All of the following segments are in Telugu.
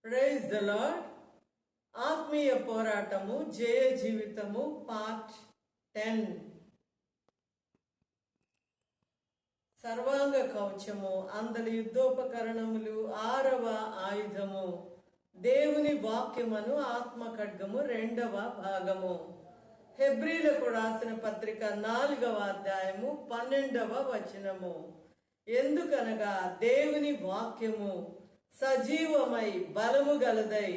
Praise the lord. ఆత్మీయ పోరాటము జయ జీవితము పార్ట్ 10. సర్వాంగ కవచము అందరి యుద్ధోపకరణములు 6వ ఆయుధము దేవుని వాక్యమును ఆత్మ ఖడ్గము 2వ భాగము. హెబ్రీలకు రాసిన పత్రిక 4వ అధ్యాయము 12వ వచనము. ఎందుకనగా దేవుని వాక్యము సజీవమై బలము గలదై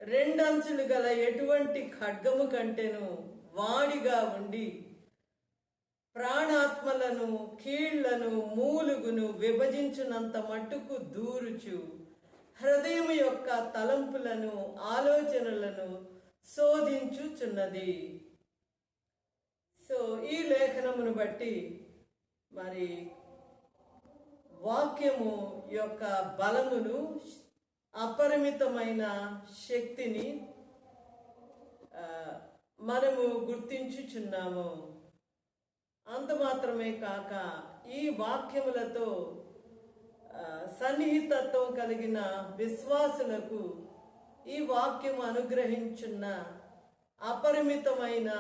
రెండంచులు గల ఎటువంటి ఖడ్గము కంటెను వాడిగా ఉండి ప్రాణాత్మలను కీళ్లను మూలుగును విభజించునంత మట్టుకు దూరుచు హృదయం యొక్క తలంపులను ఆలోచనలను శోధించుచున్నది. సో ఈ లేఖనమును బట్టి మరి వాక్యము యొక్క బలమును అపరిమితమైన శక్తిని మనము గుర్తించుచున్నాము. అంత మాత్రమే కాక ఈ వాక్యములతో సన్నిహితత్వం కలిగిన విశ్వాసులకు ఈ వాక్యము అనుగ్రహించున్న అపరిమితమైన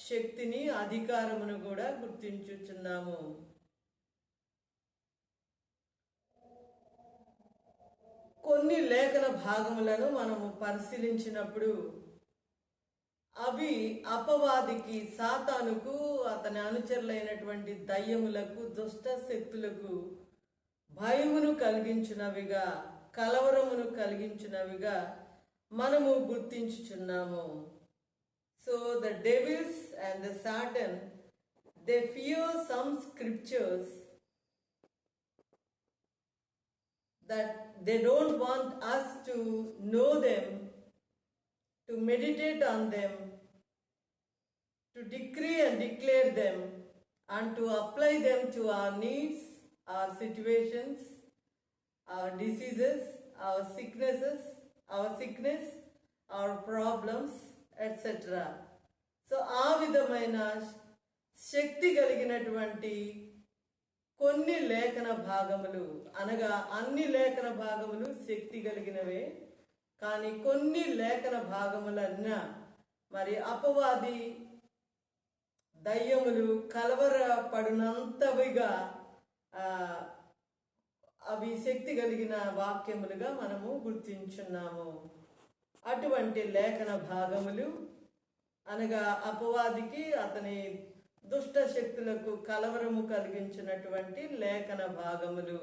శక్తిని అధికారమును కూడా గుర్తించుచున్నాము. కొన్ని లేఖన భాగములను మనము పరిశీలించినప్పుడు అవి అపవాదికి, సాతానుకు, అతని అనుచరులైనటువంటి దయ్యములకు, దుష్ట శక్తులకు భయమును కలిగించినవిగా, కలవరమును కలిగించినవిగా మనము గుర్తించుచున్నాము. So the devils and the Satan they fear some scriptures that they don't want us to know them, to meditate on them, to decree and declare them, and to apply them to our needs, our situations, our diseases, our sickness, our problems, etc. So ఆ విధమైన శక్తి కలిగినటువంటి కొన్ని లేఖన భాగములు, అనగా అన్ని లేఖన భాగములు శక్తి కలిగినవే, కానీ కొన్ని లేఖన భాగములన్న మరి అపవాది దయ్యములు కలవరపడినంతవిగా అవి శక్తి కలిగిన వాక్యములుగా మనము గుర్తించున్నాము. అటువంటి లేఖన భాగములు అనగా అపవాదికి, అతని దుష్ట శక్తులకు కలవరము కలిగించినటువంటి లేఖన భాగములు.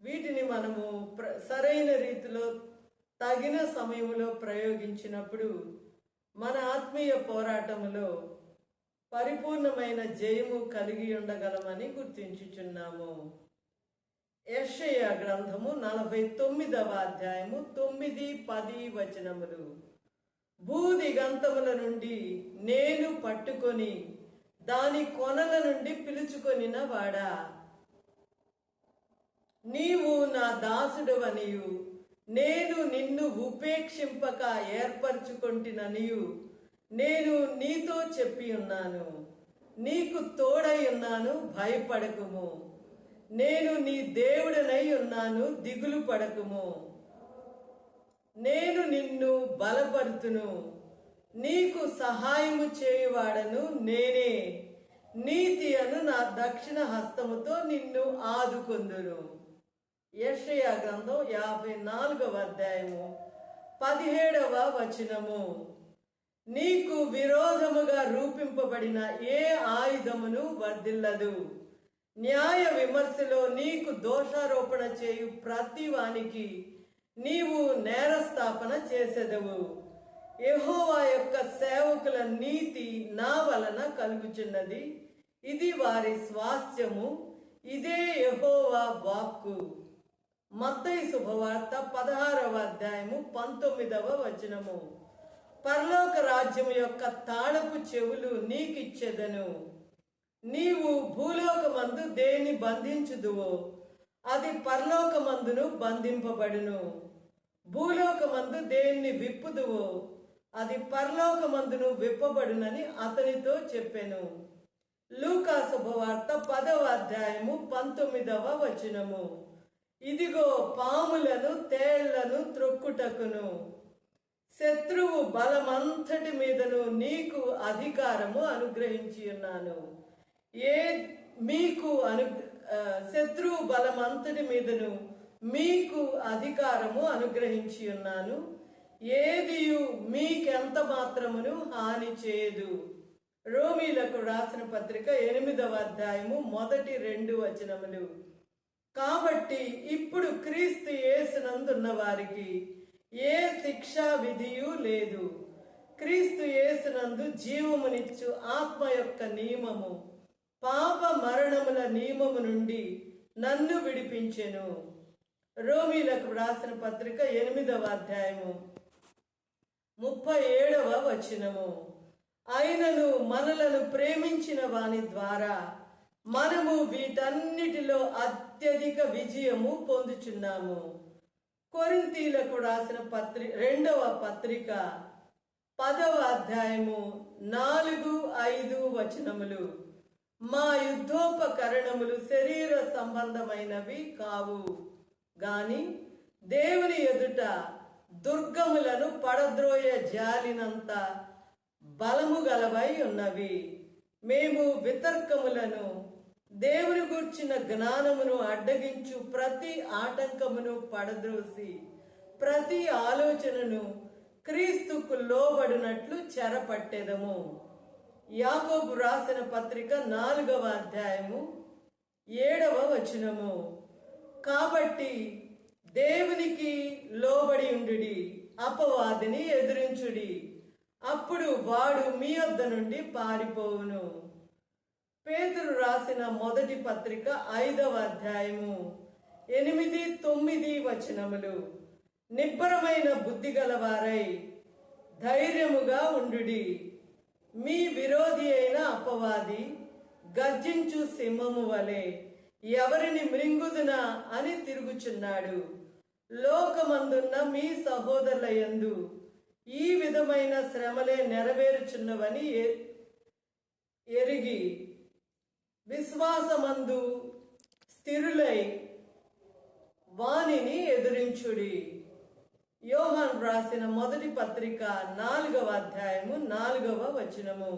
వీటిని మనము సరైన రీతిలో తగిన సమయంలో ప్రయోగించినప్పుడు మన ఆత్మీయ పోరాటములో పరిపూర్ణమైన జయము కలిగి ఉండగలమని గుర్తించుచున్నాము. యెషయా గ్రంథము 49వ అధ్యాయము 9-10 వచనములు. భూదిగంతముల నుండి నేను పట్టుకొని దాని కొనల నుండి పిలుచుకొనిన వాడా, నీవు నా దాసుడవనియు నేను నిన్ను ఉపేక్షింపక ఏర్పరచుకొంటిననియు నేను నీతో చెప్పి ఉన్నాను. నీకు తోడై ఉన్నాను, భయపడకుము. నేను నీ దేవుడనై ఉన్నాను, దిగులు పడకుము. నేను నిన్ను బలపరుతును, నీకు సహాయము చేయువాడను నేనే. నీతి అను నా దక్షిణ హస్తముతో నిన్ను ఆదుకొందును. యెషయా గ్రంథం 54వ అధ్యాయము 17వ వచనము. నీకు విరోధముగా రూపింపబడిన ఏ ఆయుధమును వర్ధిల్లదు. న్యాయ విమర్శలో నీకు దోషారోపణ చేయు ప్రతి వానికి నీవు నేరస్థాపన చేసెదవు. యెహోవా యొక్క సేవకుల నీతి నా వలన కలుగుచున్నది, ఇది వారి స్వాస్థ్యము, ఇదే యెహోవా వాక్కు. మత్తయి శుభవార్త 16వ అధ్యాయము 19వ వచనము. పరలోక రాజ్యము యొక్క తాళపు చెవులు నీకిచ్చెదను. నీవు భూలోకమందు దేని బంధించుదువో అది పరలోకమందును బంధింపబడును. భూలోకమందు దేన్ని విప్పుదువో అది పరలోకమందును విప్పబడునని అతనితో చెప్పెను. లూకా శుభవార్త 10వ అధ్యాయము 19వ వచనము. ఇదిగో పాములను తేళ్లను త్రొక్కుటకును శత్రువు బలమంతటి మీదను నీకు అధికారము అనుగ్రహించి ఉన్నాను. శత్రువు బలమంతటి మీదను మీకు అధికారము అనుగ్రహించి ఉన్నాను. ఏదియు మీకెంత మాత్రమును హాని చేయదు. రోమీలకు రాసిన పత్రిక 8వ అధ్యాయము 1-2 వచనములు. కాబట్టి ఇప్పుడు క్రీస్తు యేసునందున్న వారికి ఏ శిక్షా విధియు లేదు. క్రీస్తు యేసునందు జీవమునిచ్చు ఆత్మ యొక్క నియమము పాప మరణముల నియమము నుండి నన్ను విడిపించెను. రోమీలకు రాసిన పత్రిక 8వ అధ్యాయము 37వ వచనము. అయినను మనలను ప్రేమించిన వాని ద్వారా మనము వీటన్నిటిలో అత్యధిక విజయము పొందుచున్నాము. కొరింథీలకు రాసిన 2వ పత్రిక 10వ అధ్యాయము 4-5 వచనములు. మా యుద్ధోపకరణములు శరీర సంబంధమైనవి కావు గాని దేవుని ఎదుట దుర్గములను పడద్రోయ జాలినంత బలము గలవై ఉన్నవి. మేము వితర్కములను దేవుని గూర్చిన జ్ఞానమును అడ్డగించు ప్రతి ఆటంకమును పడద్రోసి ప్రతి ఆలోచనను క్రీస్తుకు లోబడినట్లు చెరపట్టెదము. యాకోబు రాసిన పత్రిక 4వ అధ్యాయము 7వ వచనము. కాబట్టి దేవునికి లోబడి ఉండుడి, అపవాదిని ఎదిరించుడి, అప్పుడు వాడు మీ వద్ద నుండి పారిపోవును. పేతురు రాసిన మొదటి పత్రిక 5వ అధ్యాయము 8-9 వచనములు. నిబ్బరమైన బుద్ధి గలవారై ధైర్యముగా ఉండుడి. మీ విరోధి అయిన అపవాది గర్జించు సింహము వలె ఎవరిని మృంగుదునా అని తిరుగుచున్నాడు. లోకమందున్న మీ సహోదరుల యందు ఈ విధమైన శ్రమలే నెరవేరుచున్నవని ఎరిగి విశ్వాసమందు స్థిరులై వానిని ఎదిరించుడి. యోహాను రాసిన మొదటి పత్రిక 4వ అధ్యాయము 4వ వచనము.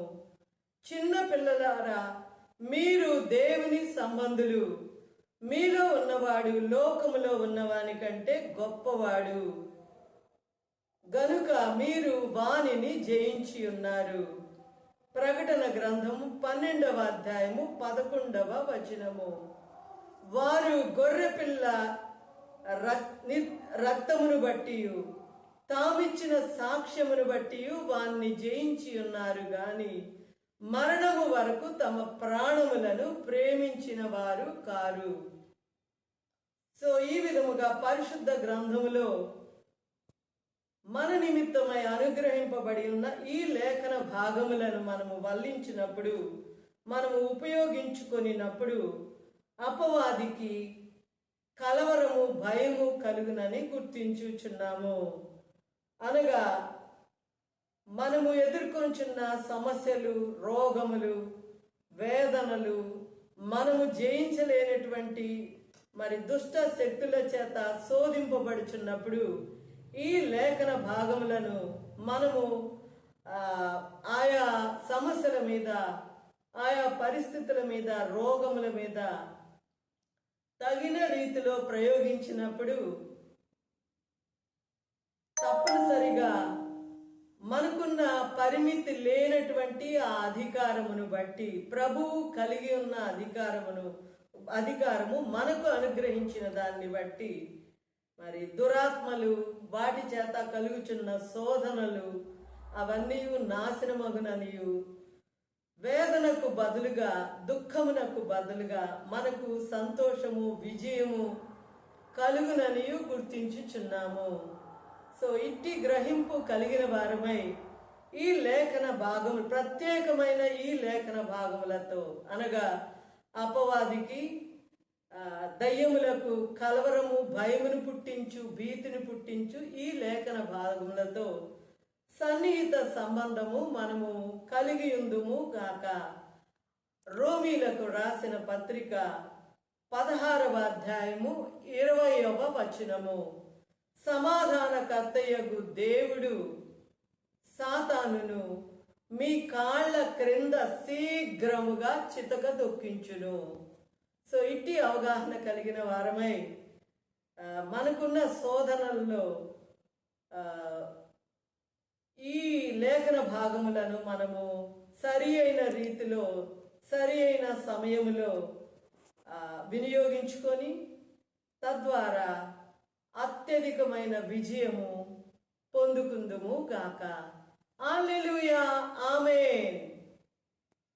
చిన్న పిల్లలారా, మీరు దేవుని సంబంధులు. మీలో ఉన్నవాడు లోకములో ఉన్నవాని కంటే గొప్పవాడు గనుక మీరు వానిని జయించి ఉన్నారు. ప్రకటన గ్రంథము 12వ అధ్యాయము 11వ వచనము. వారు గొర్రెపిల్ల రక్తమును బట్టి తామిచ్చిన సాక్ష్యమును బట్టి వాన్ని జయించి ఉన్నారు గాని మరణము వరకు తమ ప్రాణములను ప్రేమించిన వారు కారు. సో ఈ విధముగా పరిశుద్ధ గ్రంథములో మన నిమిత్తమై అనుగ్రహింపబడి ఉన్న ఈ లేఖన భాగములను మనము వల్లించినప్పుడు, మనము ఉపయోగించుకొనినప్పుడు అపవాదికి కలవరము భయము కలుగునని గుర్తించుచున్నాము. అనగా మనము ఎదుర్కొంటున్న సమస్యలు, రోగములు, వేదనలు, మనము జయించలేనటువంటి దుష్ట శక్తుల చేత శోధింపబడుచున్నప్పుడు ఈ లేఖన భాగములను మనము ఆయా సమస్యల మీద, ఆయా పరిస్థితుల మీద, రోగముల మీద తగిన రీతిలో ప్రయోగించినప్పుడు తప్పనిసరిగా మనకున్న పరిమితి లేనటువంటి ఆ అధికారమును బట్టి, ప్రభువు కలిగి ఉన్న అధికారము మనకు అనుగ్రహించిన దాన్ని బట్టి దురాత్మలు, వాటి చేత కలుగుచున్న శోధనలు అవన్నీ నాశనమగుననియు, వేదనకు బదులుగా, దుఃఖమునకు బదులుగా మనకు సంతోషము, విజయము కలుగుననియు గుర్తించుచున్నాము. సో ఇట్టి గ్రహింపు కలిగిన వారమై ఈ లేఖన భాగము, ప్రత్యేకమైన ఈ లేఖన భాగములతో, అనగా అపవాదికి, దయ్యములకు కలవరము, భయమును పుట్టించు, భీతిని పుట్టించు ఈ లేఖన భాగములతో సన్నిహిత సంబంధము మనము కలిగి ఉందుము గాక. రోమీలకు రాసిన పత్రిక 16వ అధ్యాయము 20వ వచనము. సమాధానకర్తయగు దేవుడు సాతానును మీ కాళ్ళ క్రింద శీఘ్రముగా చితక దొక్కించును. సో ఇట్టి అవగాహన కలిగిన వారమై మనకున్న శోధనల్లో ఈ లేఖన భాగములను మనము సరి అయిన రీతిలో సరి అయిన సమయములో వినియోగించుకొని తద్వారా అత్యధికమైన విజయము పొందుకుందుము గాక. హల్లెలూయా, ఆమేన్.